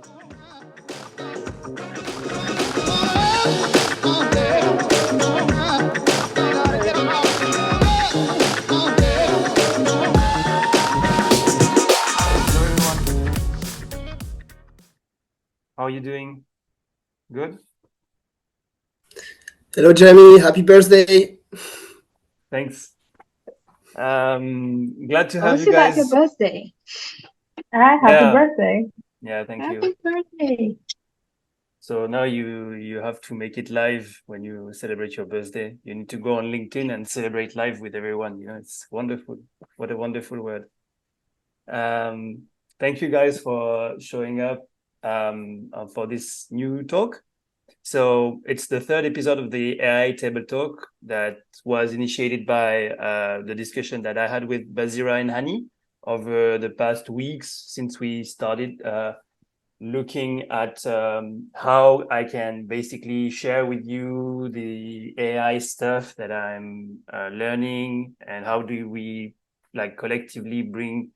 How are you doing? Good? Hello, Jeremy. Happy birthday. Thanks. Glad to Oh, have it's you about your guys. birthday. Ah, happy Yeah, birthday. yeah, thank you. Happy birthday. So now you have to make it live when you celebrate your birthday. You need to go on LinkedIn and celebrate live with everyone. It's wonderful. What a wonderful word. Thank you guys for showing up for this new talk. So it's the third episode of the AI Table Talk that was initiated by the discussion that I had with Basira and Hani over the past weeks since we started looking at how I can basically share with you the AI stuff that I'm learning and how do we collectively bring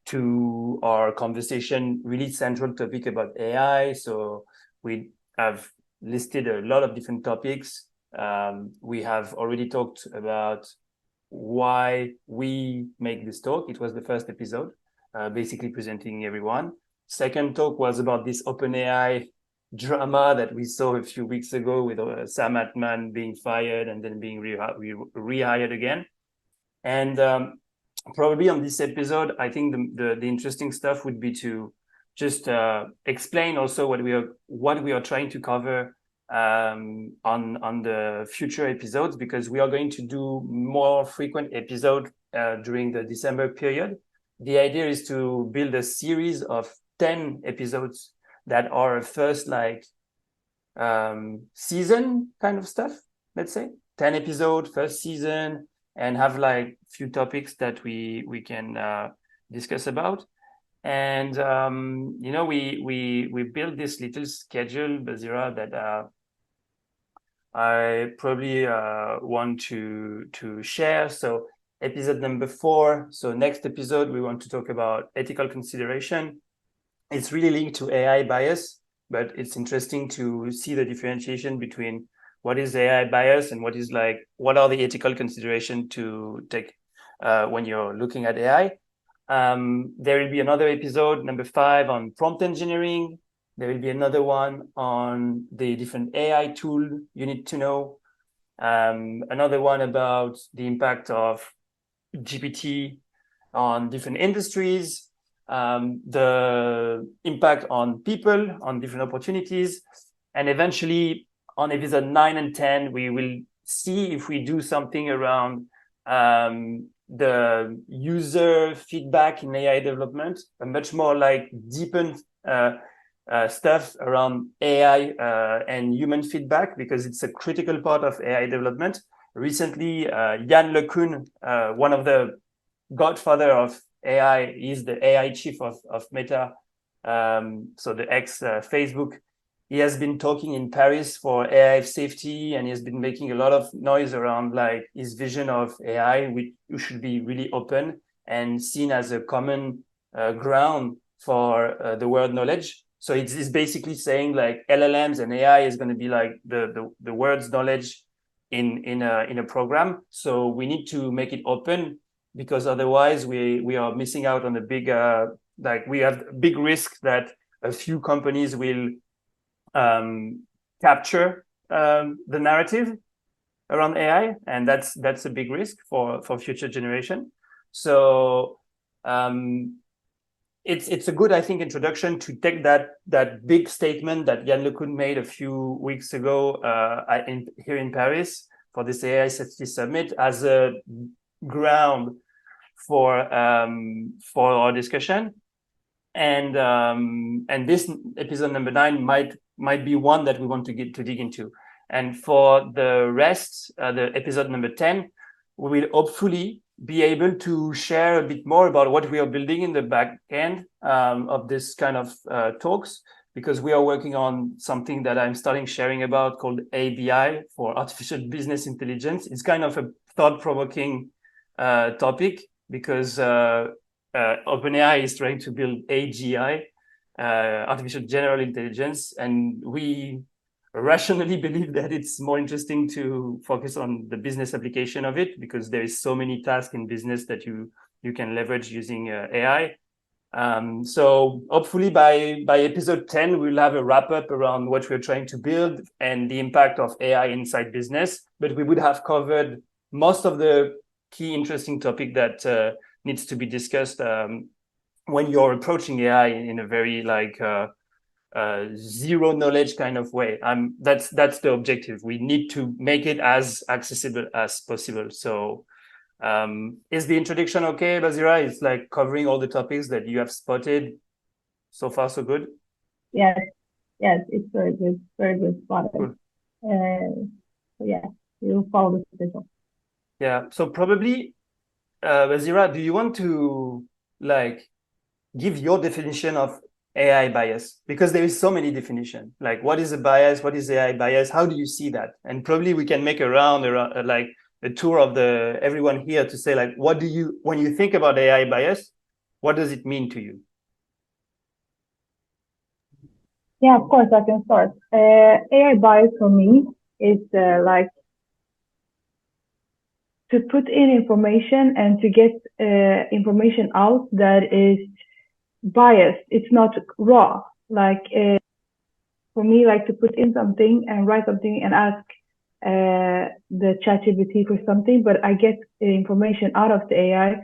to our conversation really central topic about AI. So we have listed a lot of different topics. We have already talked about why we make this talk. It was the first episode, basically presenting everyone. Second talk was about this OpenAI drama that we saw a few weeks ago with Sam Altman being fired and then being rehired again. And probably on this episode, I think the interesting stuff would be to just explain also what we are trying to cover on the future episodes, because we are going to do more frequent episode during the December period. The idea is to build a series of 10 episodes that are first season kind of stuff, let's say 10 episode first season, and have few topics that we can discuss about. And we built this little schedule, Basira, that I probably want to share. So episode number 4. So next episode we want to talk about ethical consideration. It's really linked to AI bias, but it's interesting to see the differentiation between what is AI bias and what are the ethical consideration to take when you're looking at AI. There will be another episode, number 5, on prompt engineering. There will be another one on the different AI tool you need to know. Another one about the impact of GPT on different industries, the impact on people, on different opportunities. And eventually on episode 9 and 10, we will see if we do something around the user feedback in AI development, a much more deepened stuff around AI and human feedback, because it's a critical part of AI development. Recently, Yann LeCun, one of the godfather of AI, is the AI chief of Meta, so the ex Facebook. He has been talking in Paris for AI safety, and he has been making a lot of noise around his vision of AI, which should be really open and seen as a common ground for the world knowledge. So it's basically saying LLMs and AI is going to be the world's knowledge in a program. So we need to make it open, because otherwise we are missing out on the big we have a big risk that a few companies will capture the narrative around AI, and that's a big risk for future generation. So it's a good, I think, introduction to take that big statement that Yann LeCun made a few weeks ago here in Paris for this AI Safety Summit as a ground for our discussion. And this episode number 9 might be one that we want to dig into. And for the rest, the episode number 10, we will hopefully be able to share a bit more about what we are building in the back end of this kind of talks, because we are working on something that I'm starting sharing about called ABI, for artificial business intelligence. It's kind of a thought-provoking topic, because OpenAI is trying to build AGI, artificial general intelligence, and we rationally believe that it's more interesting to focus on the business application of it, because there is so many tasks in business that you can leverage using AI. So hopefully by episode 10, we'll have a wrap up around what we're trying to build and the impact of AI inside business. But we would have covered most of the key interesting topic that needs to be discussed when you're approaching AI in a very zero knowledge kind of way. That's the objective. We need to make it as accessible as possible. So is the introduction okay, Basira? It's like covering all the topics that you have spotted. So far, so good? Yes, it's very good spotted. Cool. So yeah, you follow the schedule. Yeah, so probably, Basira, do you want to give your definition of AI bias? Because there is so many definitions. Like, what is a bias? What is AI bias? How do you see that? And probably we can make around a tour of everyone here to say, like, what do you, when you think about AI bias, what does it mean to you? Yeah, of course, I can start. AI bias for me is to put in information and to get information out that is biased. It's not raw. For me, to put in something and write something and ask the ChatGPT for something, but I get information out of the AI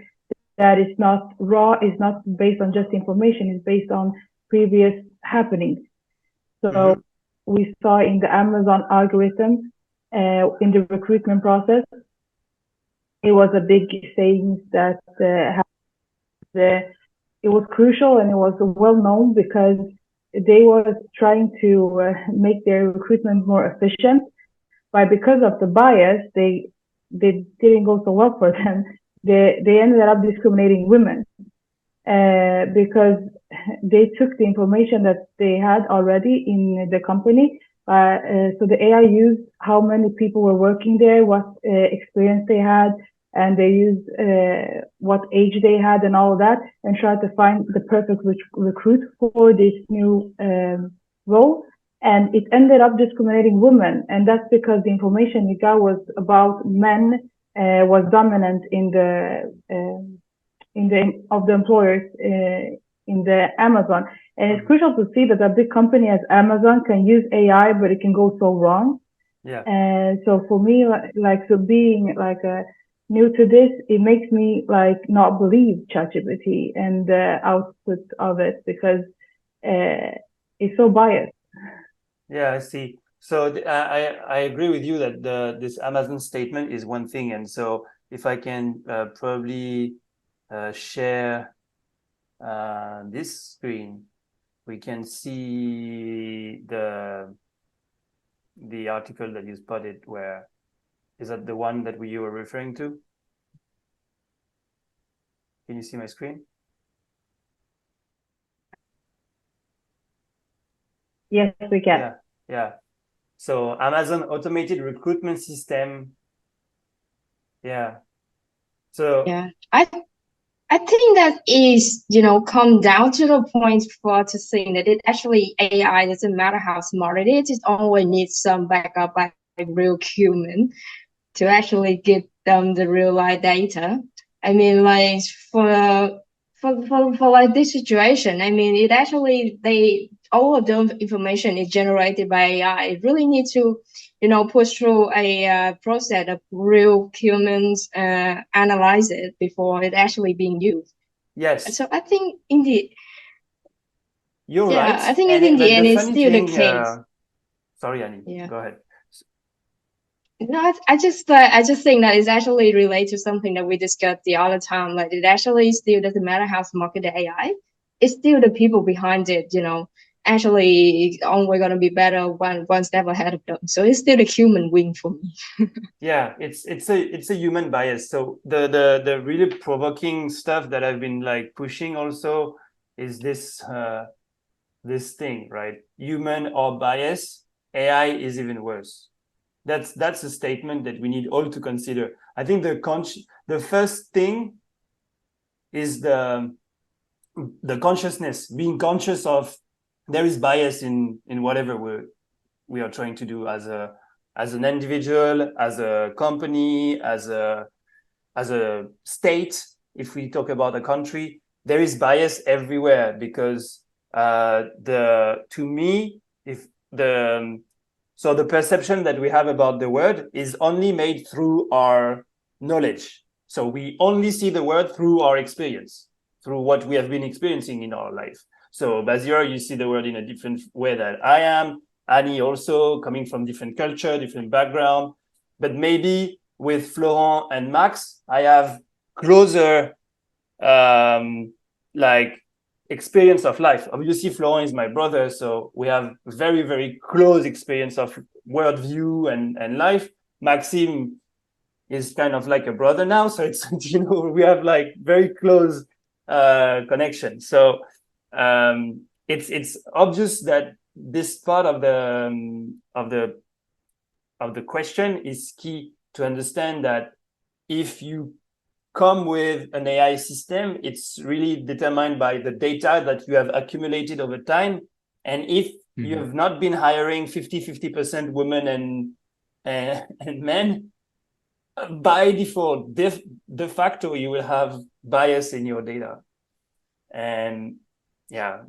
that is not raw, is not based on just information, it's based on previous happenings. So we saw in the Amazon algorithm, in the recruitment process, it was a big saying that it was crucial and it was well known because they were trying to make their recruitment more efficient. But because of the bias, they didn't go so well for them. They ended up discriminating women because they took the information that they had already in the company. So the AI used how many people were working there, what experience they had, and they used what age they had and all of that, and tried to find the perfect recruit for this new role. And it ended up discriminating women, and that's because the information you got was about men, was dominant in the of the employers in the Amazon. And it's crucial to see that a big company as Amazon can use AI, but it can go so wrong. Yeah. So for me, being new to this, it makes me not believe ChatGPT and the output of it because it's so biased. Yeah, I see. So I agree with you that this Amazon statement is one thing, and so if I can probably share this screen, we can see the article that you spotted. Where is that the one that you were referring to? Can you see my screen? Yes, we can. Yeah. So Amazon automated recruitment system. Yeah. So yeah, I think that is, come down to the point to saying that it actually AI doesn't matter how smart it is, it always needs some backup by a real human to actually give them the real life data. I mean, for this situation, I mean, it actually all of the information is generated by AI. It really needs to, push through a process of real humans analyze it before it actually being used. yes. So I think in the you're right. I think in the end, it's still the case. Sorry, Annie. Yeah. Go ahead. No, I just think that it's actually related to something that we discussed the other time. Like it actually still doesn't matter how smart the AI, it's still the people behind it. Actually, only gonna be better one step ahead of them. So it's still the human win for me. Yeah, it's a human bias. So the really provoking stuff that I've been pushing also is this thing, right? Human or bias, AI is even worse. That's a statement that we need all to consider. I think the first thing is the consciousness, being conscious of there is bias in whatever we are trying to do as an individual, as a company, as a state. If we talk about a country, there is bias everywhere because to me, if the perception that we have about the word is only made through our knowledge. So we only see the word through our experience, through what we have been experiencing in our life. So Bazier, you see the word in a different way that I am. Annie also, coming from different culture, different background. But maybe with Florent and Max, I have closer like experience of life. Obviously, Florent is my brother, so we have very, very close experience of worldview and life. Maxime is kind of like a brother now, so it's we have like very close connection. So it's obvious that this part of the question is key to understand that if you come with an AI system, it's really determined by the data that you have accumulated over time. And if you have not been hiring 50% women and men, by default, de facto, you will have bias in your data. And yeah,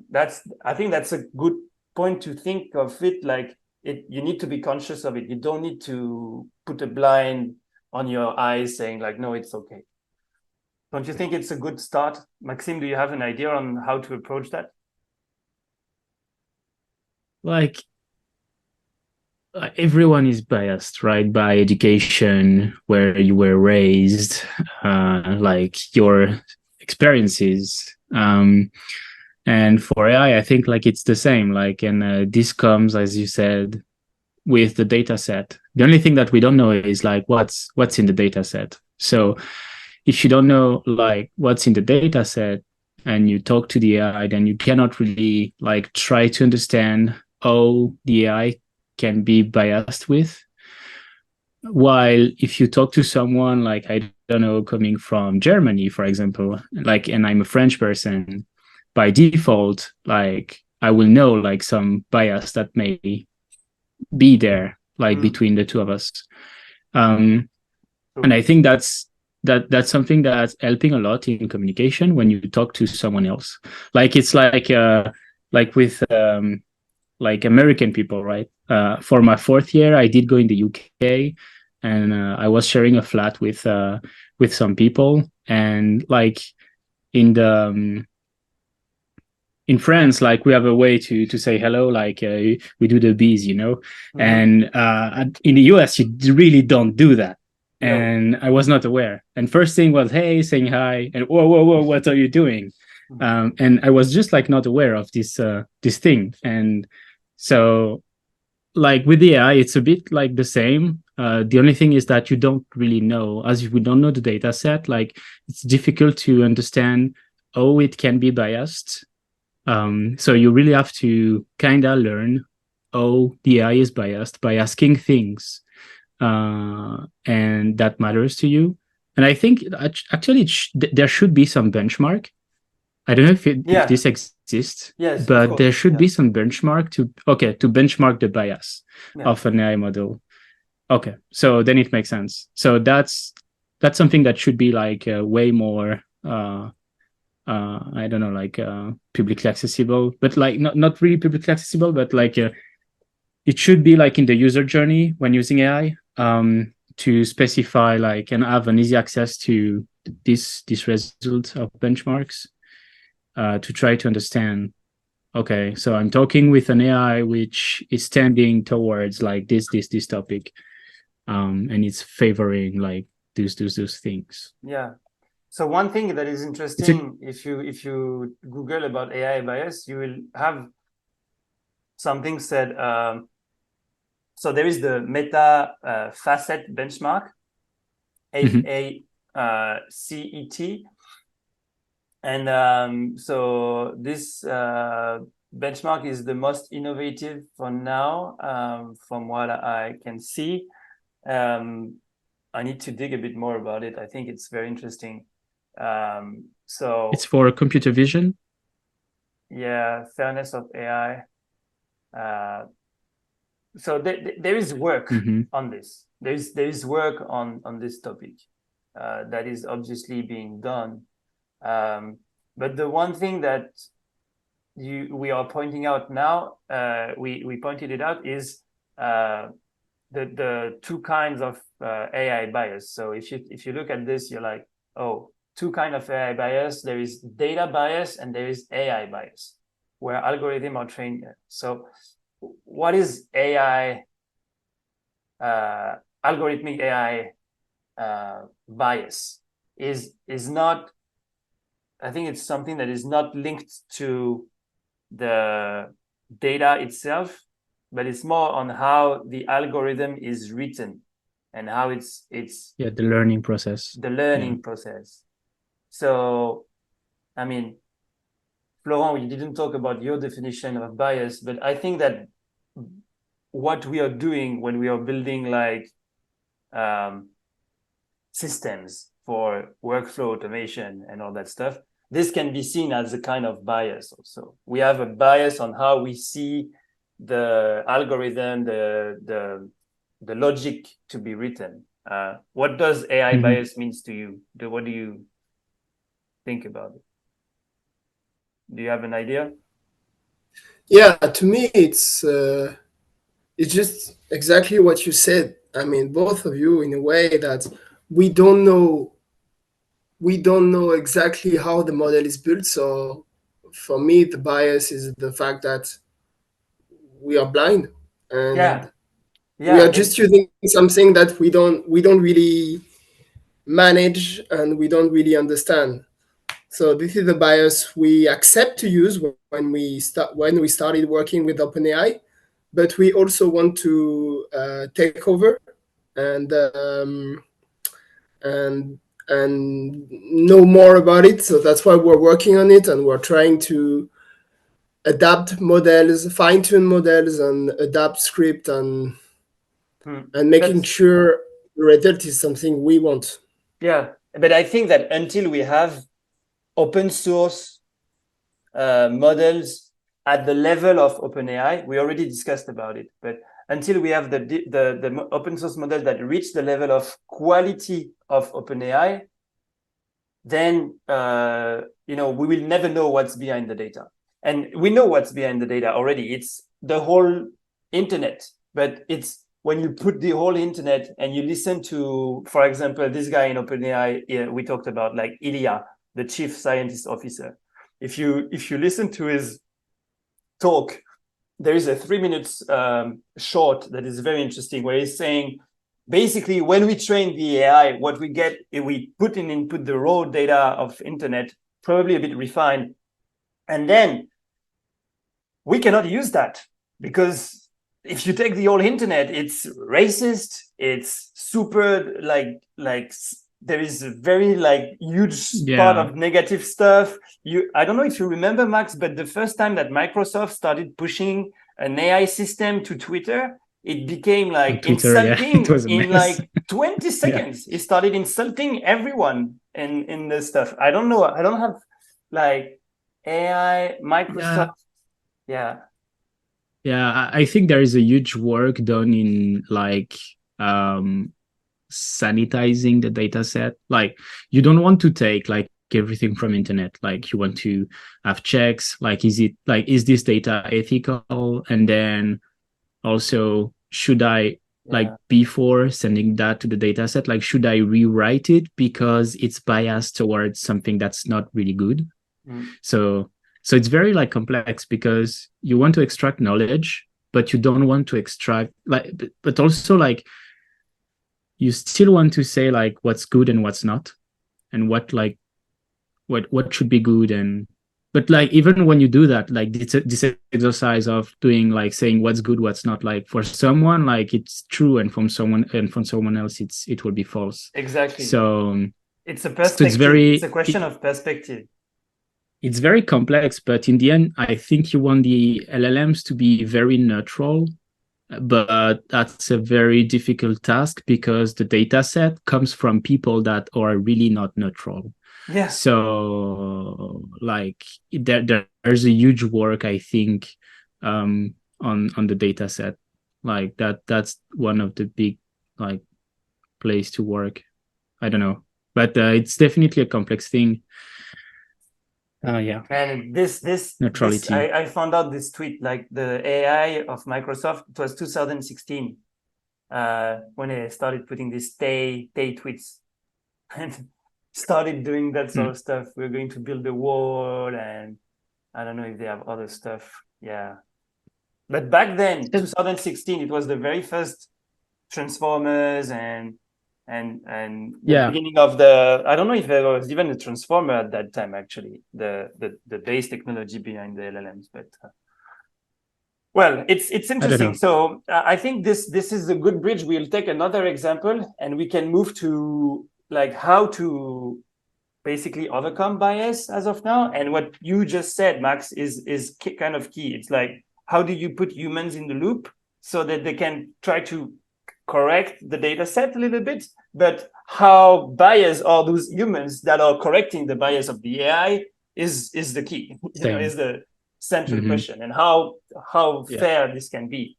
I think that's a good point to think of it. Like you need to be conscious of it. You don't need to put a blind on your eyes saying like, no, it's okay. Don't you think it's a good start? Maxime, do you have an idea on how to approach that? Like, everyone is biased, right? By education, where you were raised, like your experiences. And for AI, I think like it's the same. Like, and this comes, as you said, with the data set. The only thing that we don't know is like what's in the data set. So if you don't know like what's in the data set and you talk to the AI, then you cannot really like try to understand how the AI can be biased with. While if you talk to someone like, I don't know, coming from Germany, for example, like, and I'm a French person, by default, like I will know like some bias that may be there, like between the two of us. And I think that's something that's helping a lot in communication when you talk to someone else. Like it's like with like American people, right? For my fourth year, I did go in the UK, and I was sharing a flat with some people, and like in France, like we have a way to say hello, like we do the bees, and in the US, you really don't do that. No. And I was not aware. And first thing was, hey, saying hi, and whoa, what are you doing? And I was just like not aware of this thing. And so like with the AI, it's a bit like the same. The only thing is that you don't really know, as we don't know the data set, like it's difficult to understand how it can be biased. So you really have to kind of learn how the AI is biased by asking things, and that matters to you. And I think actually there should be some benchmark. I don't know if this exists, yes, but there should be some benchmark to benchmark the bias of an AI model. Okay, so then it makes sense. So that's something that should be like way more I don't know, like publicly accessible, but like not really publicly accessible, but like it should be like in the user journey when using AI, to specify like and have an easy access to this result of benchmarks, to try to understand, okay, so I'm talking with an AI which is tending towards like this topic, and it's favoring like those things. Yeah. So one thing that is interesting, if you Google about AI bias, you will have something said. So there is the Meta Facet benchmark, FACET, and so this benchmark is the most innovative for now, from what I can see. I need to dig a bit more about it. I think it's very interesting. So it's for computer vision. Yeah, fairness of AI. So there is work Mm-hmm. on this. There is work on this topic that is obviously being done. But the one thing that we are pointing out now, we pointed it out, is the two kinds of AI bias. So if you look at this, you're like, oh, two kind of AI bias. There is data bias and there is AI bias, where algorithms are trained. So what is AI, algorithmic AI bias? Is not, I think it's something that is not linked to the data itself, but it's more on how the algorithm is written and how it's the learning process. The learning process. So, I mean, Florent, we didn't talk about your definition of bias, but I think that what we are doing when we are building like systems for workflow automation and all that stuff, this can be seen as a kind of bias also. We have a bias on how we see the algorithm, the logic to be written. What does AI bias means to you? What do you think about it? Do you have an idea? Yeah, to me, it's just exactly what you said. I mean, both of you, in a way that we don't know exactly how the model is built. So for me, the bias is the fact that we are blind and we are just using something that we don't really manage and we don't really understand. So this is the bias we accept to use when we started working with OpenAI, but we also want to take over and know more about it. So that's why we're working on it, and we're trying to adapt models, fine-tune models, and adapt script, and making sure the result is something we want. Yeah, but I think that until we have open source models at the level of OpenAI, we already discussed about it, but until we have the open source model that reach the level of quality of OpenAI, then we will never know what's behind the data. And we know what's behind the data already. It's the whole internet, but it's when you put the whole internet and you listen to, for example, this guy in OpenAI, we talked about, like Ilya, the chief scientist officer. If you listen to his talk, there is a 3 minutes short that is very interesting, where he's saying, basically, when we train the AI, what we get, if we put the raw data of internet, probably a bit refined, and then we cannot use that, because if you take the whole internet, it's racist, it's super like there is a very huge part of negative stuff. I don't know if you remember, Max, but the first time that Microsoft started pushing an AI system to Twitter, it became like Twitter, insulting in like 20 seconds. It started insulting everyone in the stuff. I don't know. I don't have like AI, Microsoft. Yeah. I think there is a huge work done in like sanitizing the data set. Like, you don't want to take like everything from internet. Like, you want to have checks, like is this data ethical, and then also, should I like before sending that to the data set, like should I rewrite it because it's biased towards something that's not really good? So it's very like complex, because you want to extract knowledge, but you don't want to extract but also like you still want to say like what's good and what's not, and what should be good. And but like even when you do that, like this exercise of doing like saying what's good, what's not, like for someone like it's true, and from someone else it will be false. Exactly. So it's a perspective. It's a question of perspective. It's very complex, but in the end, I think you want the LLMs to be very neutral, but that's a very difficult task, because the data set comes from people that are really not neutral. Yeah. So like there's a huge work, I think, on on the data set. Like that's one of the big like place to work. I don't know, but it's definitely a complex thing. Yeah. And this neutrality. I found out this tweet, like the AI of Microsoft. It was 2016 when they started putting these stay tweets and started doing that sort of stuff. We're going to build a wall, and I don't know if they have other stuff. Yeah, but back then, 2016, it was the very first Transformers and the beginning of the, I don't know if there was even a transformer at that time, actually, the base technology behind the LLMs, but well, it's interesting. So I think this is a good bridge. We'll take another example and we can move to like how to basically overcome bias as of now. And what you just said, Max, is kind of key. It's like, how do you put humans in the loop so that they can try to correct the data set a little bit, but how biased are those humans that are correcting the bias of the AI is the key, is the central question, and how fair this can be.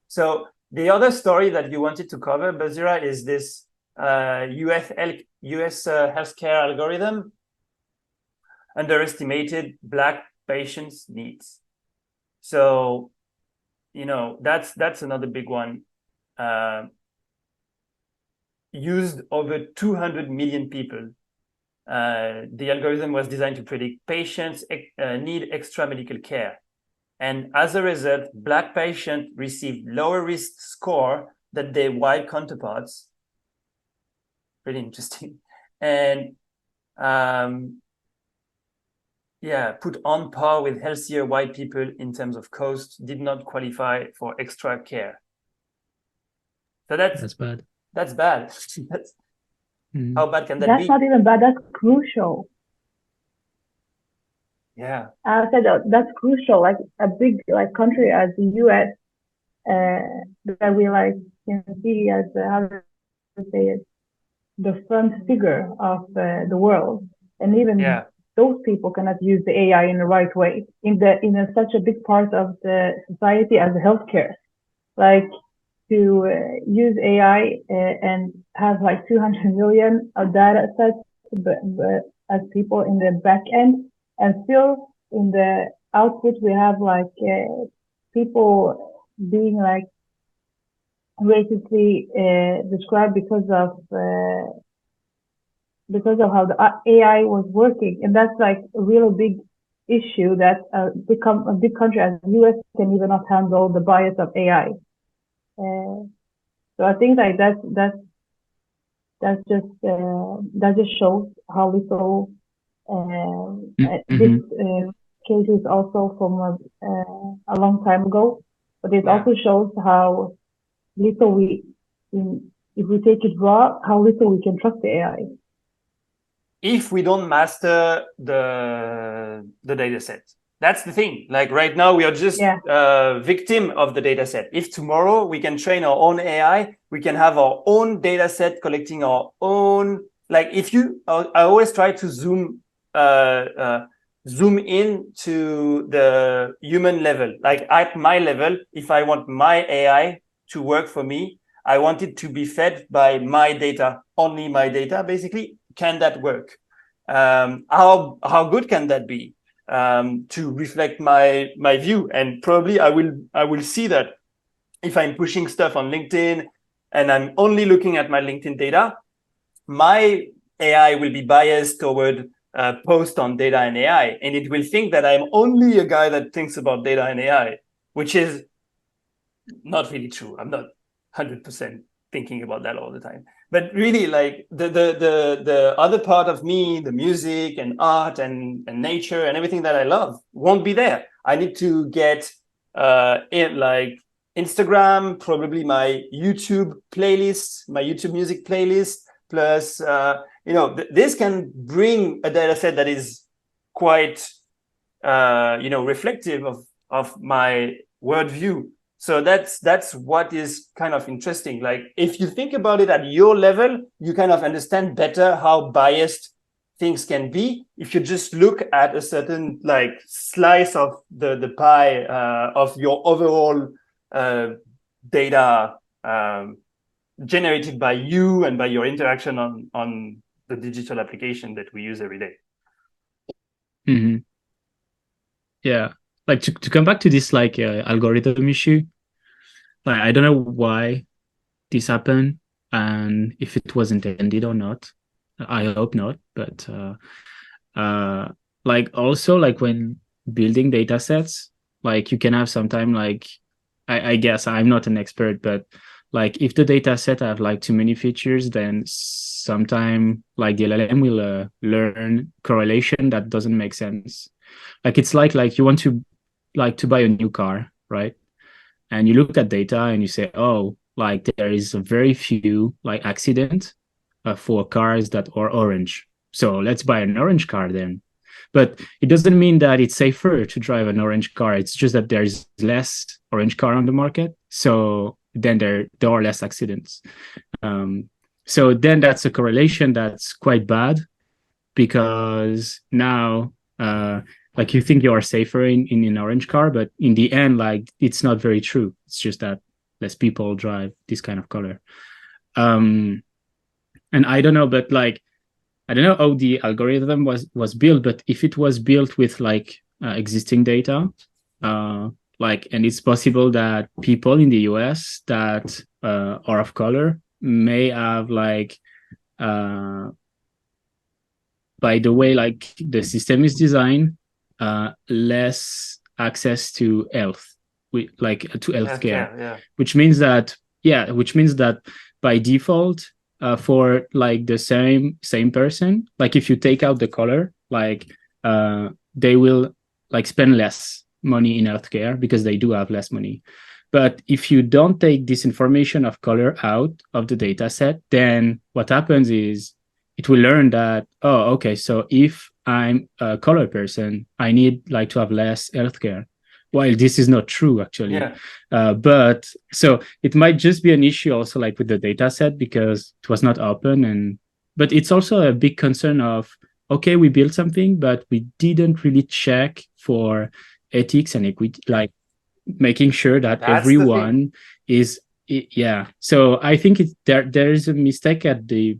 So the other story that you wanted to cover, Basira, is this US healthcare algorithm underestimated Black patients' needs. So, that's another big one. Used over 200 million people. The algorithm was designed to predict patients need extra medical care. And as a result, Black patients received lower risk score than their white counterparts. Pretty interesting. And put on par with healthier white people in terms of cost, did not qualify for extra care. So that's bad. That's bad. How bad can that be? That's not even bad. That's crucial. Yeah. I said that's crucial. Like a big country as the US, that we can see as how to say it, the front figure of the world, and even those people cannot use the AI in the right way in such a big part of the society as healthcare, like. To use AI and have 200 million of data sets but as people in the back end, and still in the output we have people being racistly described because of how the AI was working, and that's a real big issue that a big country as the US can even not handle the bias of AI. So I think that just shows how little this case is also from a long time ago, but it also shows how little if we take it raw, how little we can trust the AI. If we don't master the data set. That's the thing. Like right now, we are just victim of the data set. If tomorrow we can train our own AI, we can have our own data set collecting our own. I always try to zoom in to the human level. Like at my level, if I want my AI to work for me, I want it to be fed by my data, only my data. Basically, can that work? How good can that be? To reflect my view, and probably I will see that if I'm pushing stuff on LinkedIn and I'm only looking at my LinkedIn data, my AI will be biased toward post on data and AI, and it will think that I'm only a guy that thinks about data and AI, which is not really true. I'm not 100% thinking about that all the time. But really, the other part of me, the music and art and nature and everything that I love won't be there. I need to get Instagram, probably my YouTube playlist, my YouTube music playlist, plus this can bring a data set that is quite reflective of my worldview. So that's what is kind of interesting. Like if you think about it at your level, you kind of understand better how biased things can be if you just look at a certain like slice of the pie of your overall data generated by you and by your interaction on the digital application that we use every day. Mm-hmm. Yeah, like to come back to this like algorithm issue, like I don't know why this happened and if it was intended or not. I hope not, but like also like when building data sets, like you can have sometime like I guess I'm not an expert, but like if the data set have like too many features, then sometime like the LLM will learn correlation that doesn't make sense. Like it's like you want to buy a new car, right? And you look at data and you say, oh, like there is a very few like accident for cars that are orange. So let's buy an orange car then. But it doesn't mean that it's safer to drive an orange car. It's just that there's less orange car on the market. So then there are less accidents. So then that's a correlation that's quite bad because now like you think you are safer in an orange car, but in the end, like it's not very true. It's just that less people drive this kind of color. And I don't know, but like I don't know how the algorithm was built, but if it was built with like existing data, like, and it's possible that people in the US that are of color may have like by the way like the system is designed, less access to health, like to healthcare, Yeah. which means that by default, for like the same person, like if you take out the color, like they will like spend less money in healthcare because they do have less money. But if you don't take this information of color out of the data set, then what happens is it will learn that, oh, okay, so if I'm a color person, I need like to have less healthcare. While this is not true, actually. Yeah. But so it might just be an issue also like with the data set because it was not open. But it's also a big concern of, okay, we built something, but we didn't really check for ethics and equity, like making sure that That's everyone is, yeah. So I think there is a mistake at the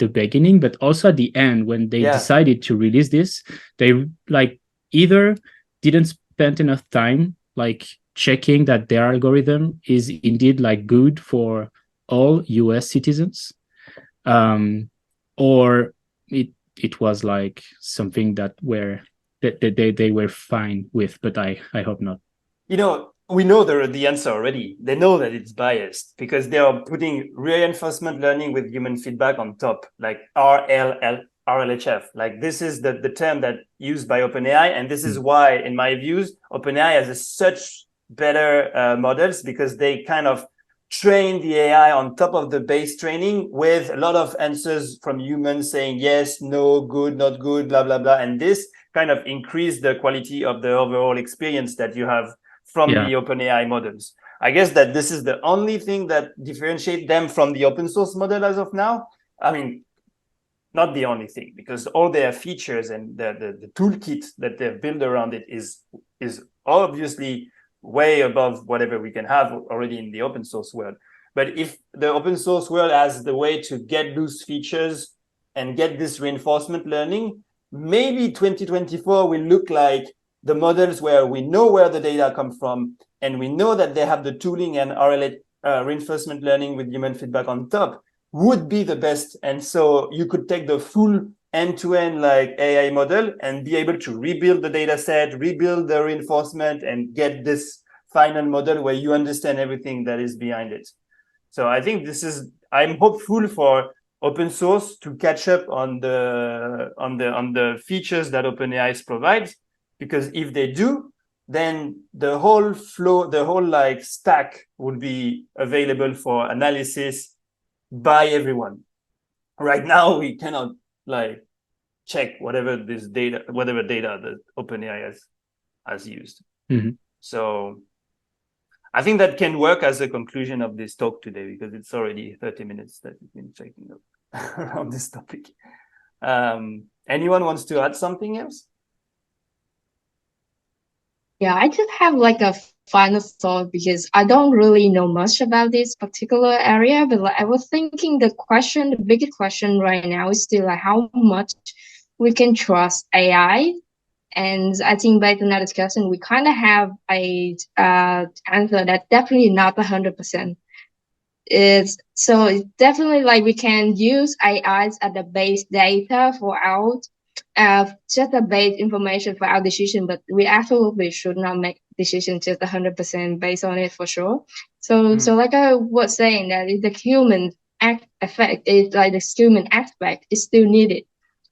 beginning, but also at the end when they decided to release this, they like either didn't spend enough time like checking that their algorithm is indeed like good for all US citizens, or it was like something that they were fine with, but I hope not. We know the answer already. They know that it's biased because they are putting reinforcement learning with human feedback on top, like RLHF. Like this is the term that used by OpenAI. And this is why, in my views, OpenAI has such better models because they kind of train the AI on top of the base training with a lot of answers from humans saying yes, no, good, not good, blah, blah, blah. And this kind of increase the quality of the overall experience that you have from the OpenAI models. I guess that this is the only thing that differentiates them from the open source model as of now. I mean, not the only thing, because all their features and the toolkit that they've built around it is obviously way above whatever we can have already in the open source world. But if the open source world has the way to get those features and get this reinforcement learning, maybe 2024 will look like the models where we know where the data come from, and we know that they have the tooling and reinforcement learning with human feedback on top would be the best. And so you could take the full end-to-end like AI model and be able to rebuild the data set, rebuild the reinforcement, and get this final model where you understand everything that is behind it. So I think I'm hopeful for open source to catch up on the features that OpenAI provides. Because if they do, then the whole flow, the whole like stack would be available for analysis by everyone. Right now, we cannot like check whatever data that OpenAI has used. Mm-hmm. So I think that can work as a conclusion of this talk today, because it's already 30 minutes that we've been checking up around this topic. Anyone wants to add something else? Yeah, I just have like a final thought because I don't really know much about this particular area, but like, I was thinking the biggest question right now is still like how much we can trust AI. And I think based on that discussion, we kind of have a answer that's definitely not 100%. It's definitely like we can use AIs as the base data for our just a base information for our decision, but we absolutely should not make decisions just 100% based on it for sure. So like I was saying, that the human effect is like the human aspect is still needed,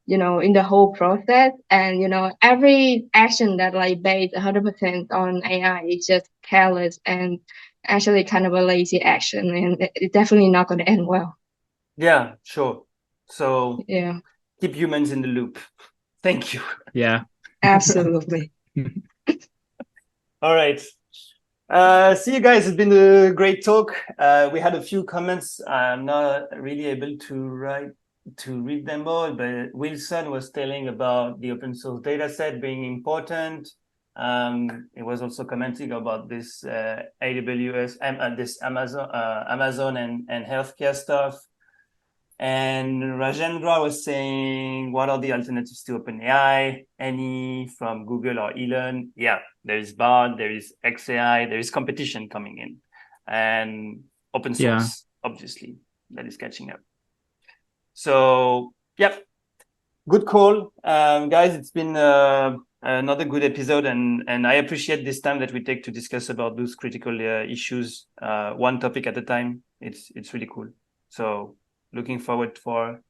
in the whole process. And every action that like based 100% on AI is just careless and actually kind of a lazy action, and it's definitely not going to end well. Yeah, sure. So yeah, keep humans in the loop. Thank you. Yeah, absolutely. All right. See you guys. It's been a great talk. We had a few comments. I'm not really able to read them all, but Wilson was telling about the open source data set being important. He was also commenting about this AWS and this Amazon and healthcare stuff. And Rajendra was saying, what are the alternatives to OpenAI? Any from Google or Elon? Yeah, there is Bard, there is XAI, there is competition coming in. And open source, obviously, that is catching up. So, yep, good call. Guys, it's been another good episode, and I appreciate this time that we take to discuss about those critical issues, one topic at a time. It's really cool. So, looking forward for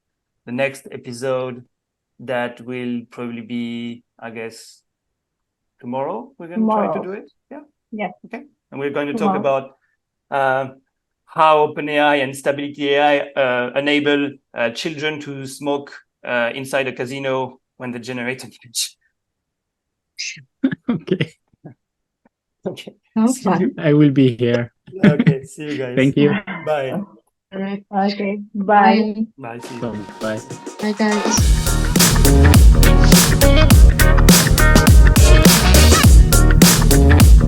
the next episode that will probably be, I guess, tomorrow. We're going to try to do it. Yeah. Yes. Okay. And we're going to talk about how OpenAI and Stability AI enable children to smoke inside a casino when they generate an image. Okay. Okay. I will be here. Okay. See you guys. Thank you. Bye. Okay. Bye. Bye. See you. Bye. Bye, guys.